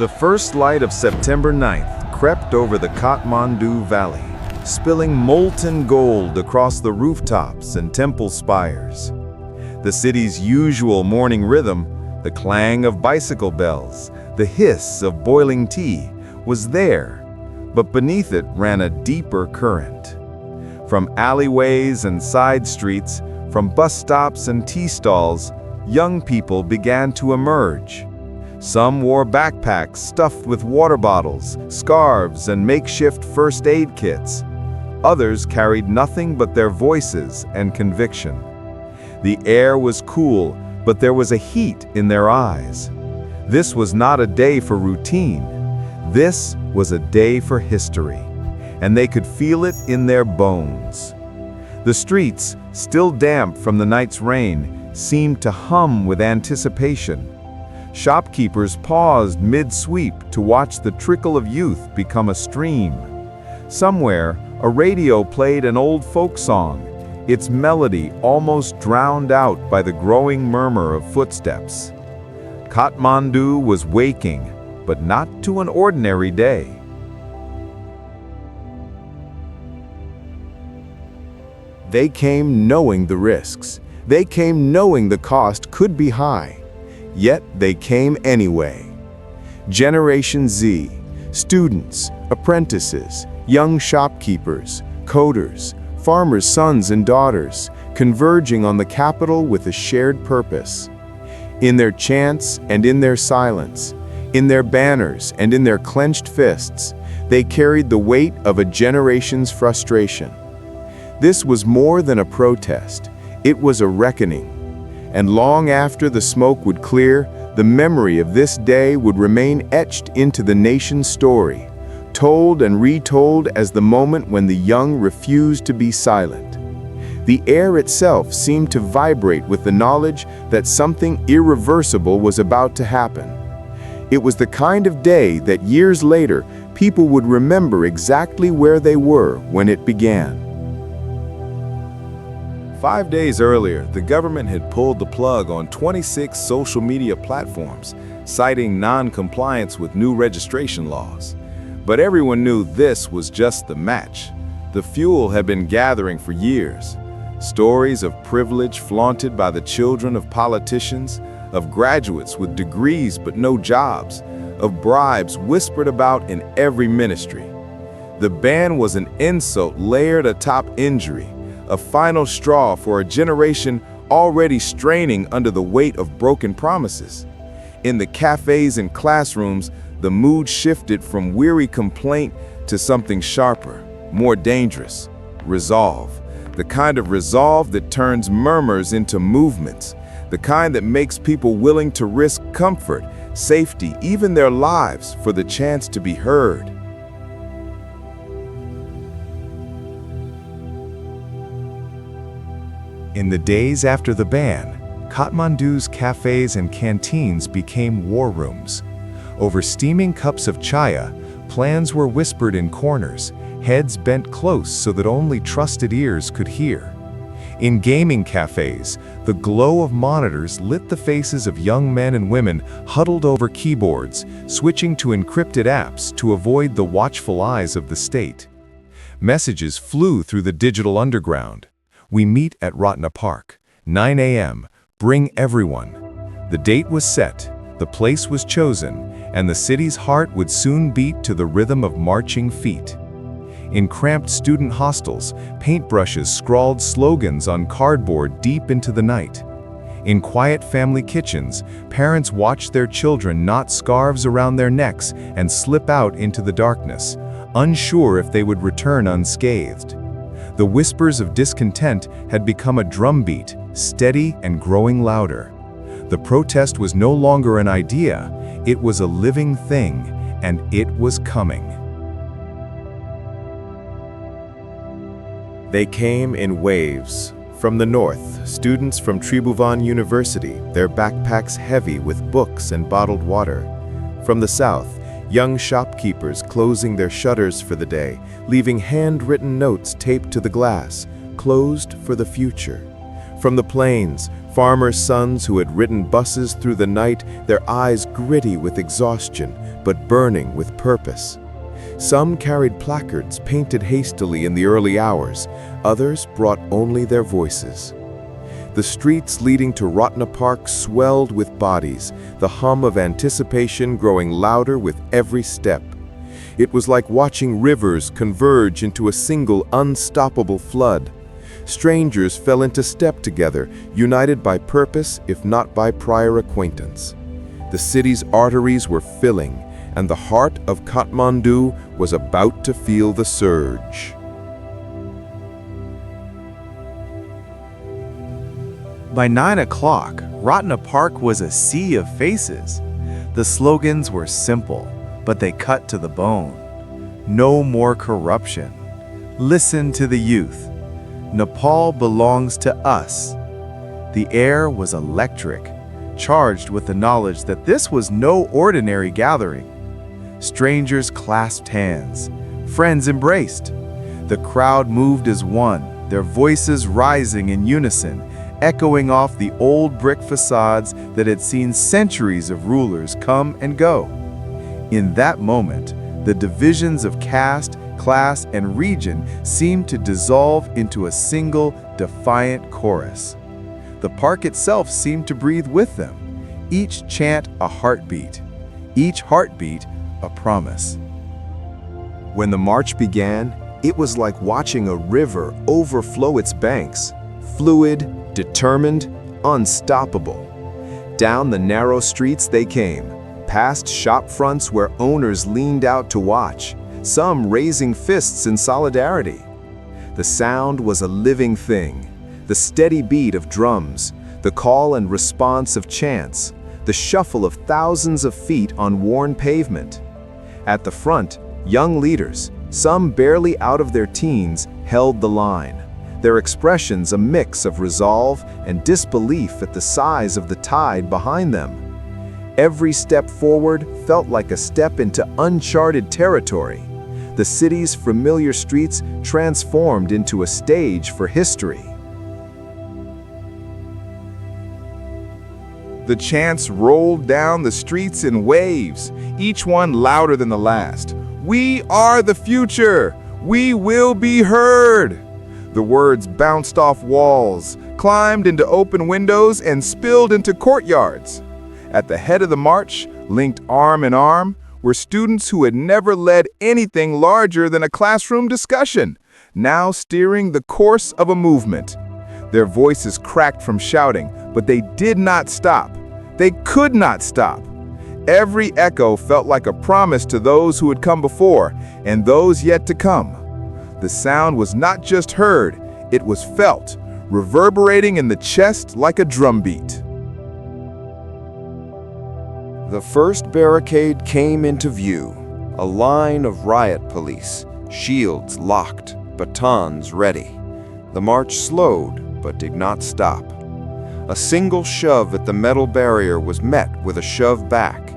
The first light of September 9th crept over the Kathmandu Valley, spilling molten gold across the rooftops and temple spires. The city's usual morning rhythm, the clang of bicycle bells, the hiss of boiling tea, was there, but beneath it ran a deeper current. From alleyways and side streets, from bus stops and tea stalls, young people began to emerge. Some wore backpacks stuffed with water bottles, scarves, and makeshift first aid kits. Others carried nothing but their voices and conviction. The air was cool, but there was a heat in their eyes. This was not a day for routine. This was a day for history, and they could feel it in their bones. The streets, still damp from the night's rain, seemed to hum with anticipation. Shopkeepers paused mid-sweep to watch the trickle of youth become a stream. Somewhere, a radio played an old folk song, its melody almost drowned out by the growing murmur of footsteps. Kathmandu was waking, but not to an ordinary day. They came knowing the risks. They came knowing the cost could be high. Yet they came anyway. Generation Z, students, apprentices, young shopkeepers, coders, farmers' sons and daughters, converging on the capital with a shared purpose. In their chants and in their silence, in their banners and in their clenched fists, they carried the weight of a generation's frustration. This was more than a protest, it was a reckoning. And long after the smoke would clear, the memory of this day would remain etched into the nation's story, told and retold as the moment when the young refused to be silent. The air itself seemed to vibrate with the knowledge that something irreversible was about to happen. It was the kind of day that years later, people would remember exactly where they were when it began. 5 days earlier, the government had pulled the plug on 26 social media platforms, citing non-compliance with new registration laws. But everyone knew this was just the match. The fuel had been gathering for years. Stories of privilege flaunted by the children of politicians, of graduates with degrees but no jobs, of bribes whispered about in every ministry. The ban was an insult layered atop injury, a final straw for a generation already straining under the weight of broken promises. In the cafes and classrooms, the mood shifted from weary complaint to something sharper, more dangerous: resolve. The kind of resolve that turns murmurs into movements, the kind that makes people willing to risk comfort, safety, even their lives for the chance to be heard. In the days after the ban, Kathmandu's cafes and canteens became war rooms. Over steaming cups of chaya, plans were whispered in corners, heads bent close so that only trusted ears could hear. In gaming cafes, the glow of monitors lit the faces of young men and women huddled over keyboards, switching to encrypted apps to avoid the watchful eyes of the state. Messages flew through the digital underground. We meet at Ratna Park, 9 a.m., bring everyone. The date was set, the place was chosen, and the city's heart would soon beat to the rhythm of marching feet. In cramped student hostels, paintbrushes scrawled slogans on cardboard deep into the night. In quiet family kitchens, parents watched their children knot scarves around their necks and slip out into the darkness, unsure if they would return unscathed. The whispers of discontent had become a drumbeat, steady and growing louder. The protest was no longer an idea, it was a living thing, and it was coming. They came in waves. From the north, students from Tribhuvan University, their backpacks heavy with books and bottled water. From the south, young shopkeepers closing their shutters for the day, leaving handwritten notes taped to the glass, closed for the future. From the plains, Farmers' sons who had ridden buses through the night, their eyes gritty with exhaustion, but burning with purpose. Some carried placards painted hastily in the early hours, others brought only their voices. The streets leading to Ratna Park swelled with bodies, the hum of anticipation growing louder with every step. It was like watching rivers converge into a single unstoppable flood. Strangers fell into step together, united by purpose if not by prior acquaintance. The city's arteries were filling, and the heart of Kathmandu was about to feel the surge. By 9 o'clock, Ratna Park was a sea of faces. The slogans were simple, but they cut to the bone. No more corruption. Listen to the youth. Nepal belongs to us. The air was electric, charged with the knowledge that this was no ordinary gathering. Strangers clasped hands. Friends embraced. The crowd moved as one, their voices rising in unison, echoing off the old brick facades that had seen centuries of rulers come and go. In that moment, the divisions of caste, class, and region seemed to dissolve into a single, defiant chorus. The park itself seemed to breathe with them, each chant a heartbeat, each heartbeat a promise. When the march began, it was like watching a river overflow its banks, fluid, determined, unstoppable. Down the narrow streets they came, past shop fronts where owners leaned out to watch, some raising fists in solidarity. The sound was a living thing, the steady beat of drums, the call and response of chants, the shuffle of thousands of feet on worn pavement. At the front, young leaders, some barely out of their teens, held the line, their expressions a mix of resolve and disbelief at the size of the tide behind them. Every step forward felt like a step into uncharted territory. The city's familiar streets transformed into a stage for history. The chants rolled down the streets in waves, each one louder than the last. "We are the future! We will be heard!" The words bounced off walls, climbed into open windows, and spilled into courtyards. At the head of the march, linked arm in arm, were students who had never led anything larger than a classroom discussion, now steering the course of a movement. Their voices cracked from shouting, but they did not stop. They could not stop. Every echo felt like a promise to those who had come before and those yet to come. The sound was not just heard, it was felt, reverberating in the chest like a drumbeat. The first barricade came into view, a line of riot police, shields locked, batons ready. The march slowed, but did not stop. A single shove at the metal barrier was met with a shove back.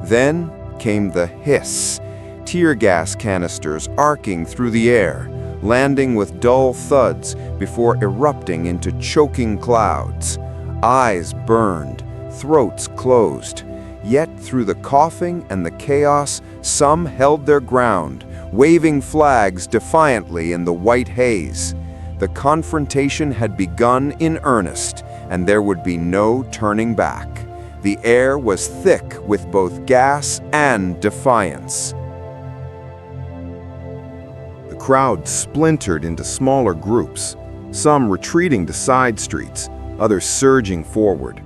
Then came the hiss, tear gas canisters arcing through the air, landing with dull thuds before erupting into choking clouds. Eyes burned, throats closed. Yet through the coughing and the chaos, some held their ground, waving flags defiantly in the white haze. The confrontation had begun in earnest, and there would be no turning back. The air was thick with both gas and defiance. The crowd splintered into smaller groups, some retreating to side streets, others surging forward.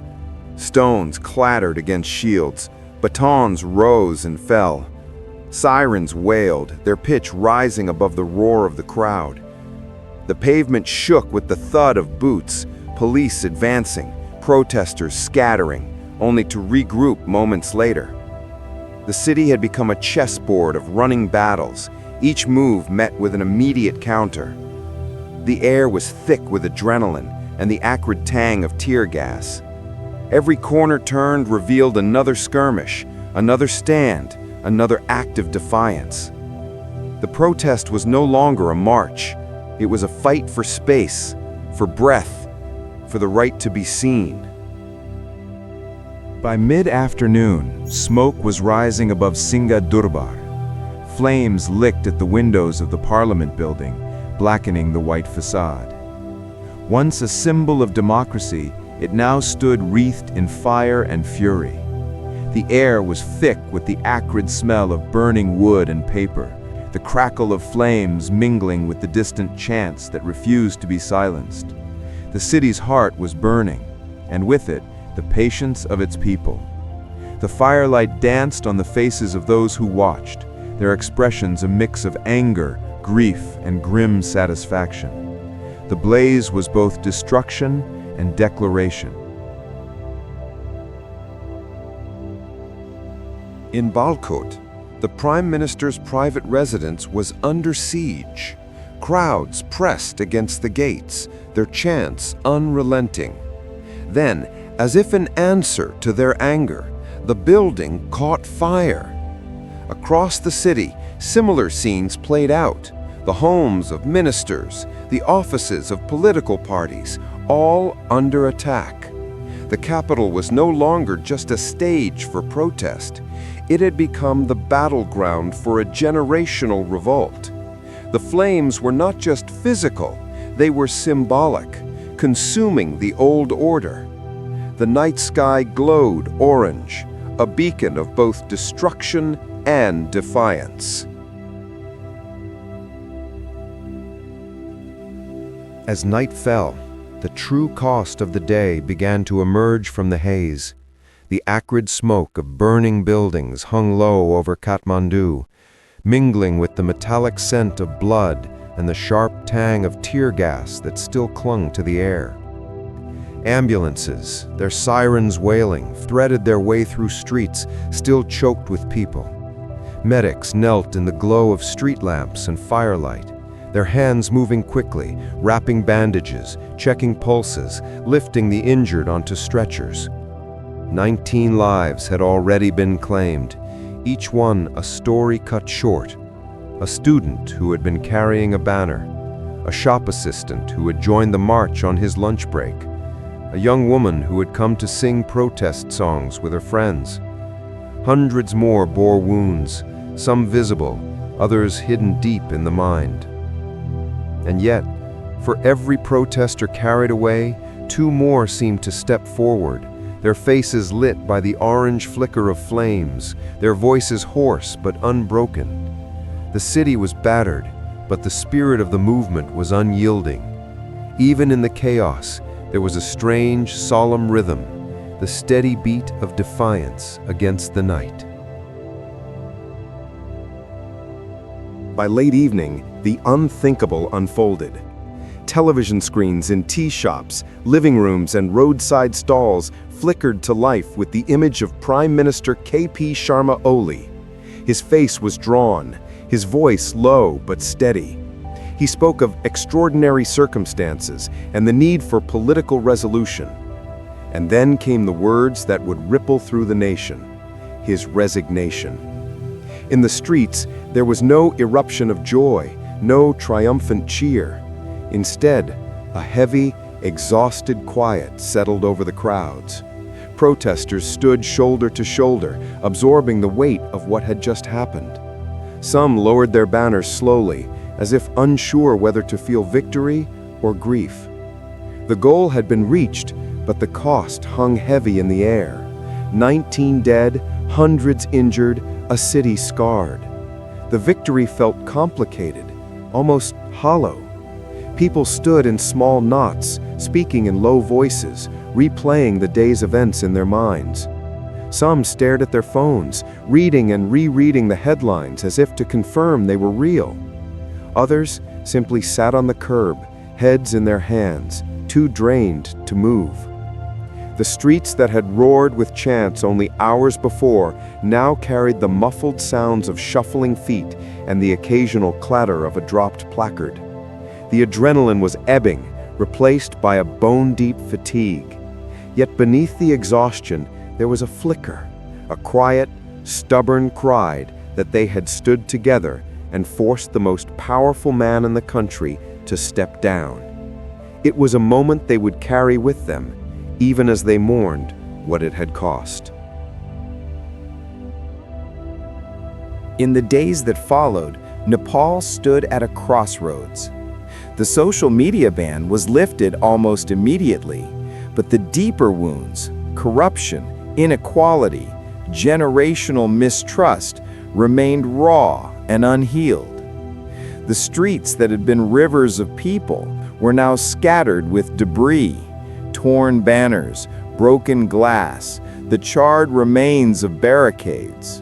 Stones clattered against shields, batons rose and fell. Sirens wailed, their pitch rising above the roar of the crowd. The pavement shook with the thud of boots, police advancing, protesters scattering, only to regroup moments later. The city had become a chessboard of running battles, each move met with an immediate counter. The air was thick with adrenaline and the acrid tang of tear gas. Every corner turned revealed another skirmish, another stand, another act of defiance. The protest was no longer a march. It was a fight for space, for breath, for the right to be seen. By mid-afternoon, smoke was rising above Singha Durbar. Flames licked at the windows of the Parliament building, blackening the white facade. Once a symbol of democracy, it now stood wreathed in fire and fury. The air was thick with the acrid smell of burning wood and paper, the crackle of flames mingling with the distant chants that refused to be silenced. The city's heart was burning, and with it, the patience of its people. The firelight danced on the faces of those who watched, their expressions a mix of anger, grief, and grim satisfaction. The blaze was both destruction and declaration. In Balkot, the Prime Minister's private residence was under siege. Crowds pressed against the gates, their chants unrelenting. Then, as if in answer to their anger, the building caught fire. Across the city, similar scenes played out. The homes of ministers, the offices of political parties, all under attack. The capital was no longer just a stage for protest. It had become the battleground for a generational revolt. The flames were not just physical, they were symbolic, consuming the old order. The night sky glowed orange, a beacon of both destruction and defiance. As night fell, the true cost of the day began to emerge from the haze. The acrid smoke of burning buildings hung low over Kathmandu, mingling with the metallic scent of blood and the sharp tang of tear gas that still clung to the air. Ambulances, their sirens wailing, threaded their way through streets still choked with people. Medics knelt in the glow of street lamps and firelight, their hands moving quickly, wrapping bandages, checking pulses, lifting the injured onto stretchers. 19 lives had already been claimed, each one a story cut short. A student who had been carrying a banner, a shop assistant who had joined the march on his lunch break, a young woman who had come to sing protest songs with her friends. Hundreds more bore wounds, some visible, others hidden deep in the mind. And yet, for every protester carried away, 2 more seemed to step forward, their faces lit by the orange flicker of flames, their voices hoarse but unbroken. The city was battered, but the spirit of the movement was unyielding. Even in the chaos, there was a strange, solemn rhythm, the steady beat of defiance against the night. By late evening, the unthinkable unfolded. Television screens in tea shops, living rooms, and roadside stalls flickered to life with the image of Prime Minister K.P. Sharma Oli. His face was drawn, his voice low but steady. He spoke of extraordinary circumstances and the need for political resolution. And then came the words that would ripple through the nation: his resignation. In the streets, there was no eruption of joy, no triumphant cheer. Instead, a heavy, exhausted quiet settled over the crowds. Protesters stood shoulder to shoulder, absorbing the weight of what had just happened. Some lowered their banners slowly, as if unsure whether to feel victory or grief. The goal had been reached, but the cost hung heavy in the air. 19 dead, hundreds injured, a city scarred. The victory felt complicated, almost hollow. People stood in small knots, speaking in low voices, replaying the day's events in their minds. Some stared at their phones, reading and rereading the headlines as if to confirm they were real. Others simply sat on the curb, heads in their hands, too drained to move. The streets that had roared with chants only hours before now carried the muffled sounds of shuffling feet and the occasional clatter of a dropped placard. The adrenaline was ebbing, replaced by a bone-deep fatigue. Yet beneath the exhaustion, there was a flicker, a quiet, stubborn cry that they had stood together and forced the most powerful man in the country to step down. It was a moment they would carry with them, even as they mourned what it had cost. In the days that followed, Nepal stood at a crossroads. The social media ban was lifted almost immediately, but the deeper wounds, corruption, inequality, generational mistrust, remained raw and unhealed. The streets that had been rivers of people were now scattered with debris, torn banners, broken glass, the charred remains of barricades.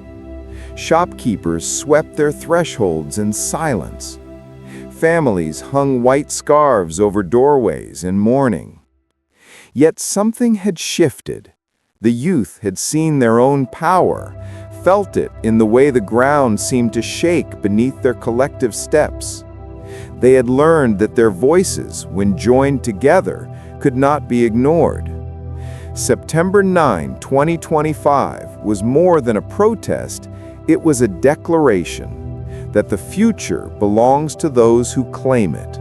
Shopkeepers swept their thresholds in silence. Families hung white scarves over doorways in mourning. Yet something had shifted. The youth had seen their own power, felt it in the way the ground seemed to shake beneath their collective steps. They had learned that their voices, when joined together, could not be ignored. September 9, 2025 was more than a protest. It was a declaration that the future belongs to those who claim it.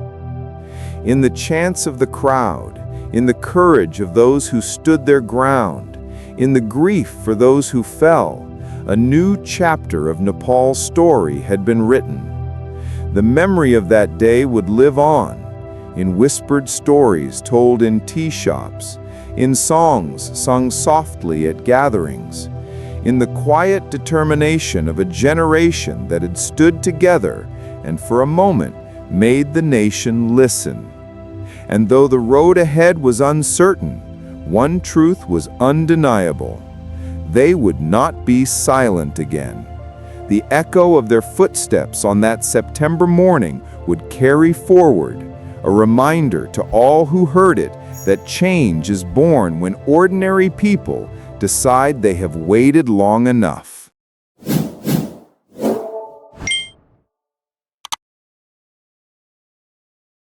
In the chants of the crowd, in the courage of those who stood their ground, in the grief for those who fell, a new chapter of Nepal's story had been written. The memory of that day would live on, in whispered stories told in tea shops, in songs sung softly at gatherings, in the quiet determination of a generation that had stood together and for a moment made the nation listen. And though the road ahead was uncertain, one truth was undeniable. They would not be silent again. The echo of their footsteps on that September morning would carry forward, a reminder to all who heard it that change is born when ordinary people decide they have waited long enough.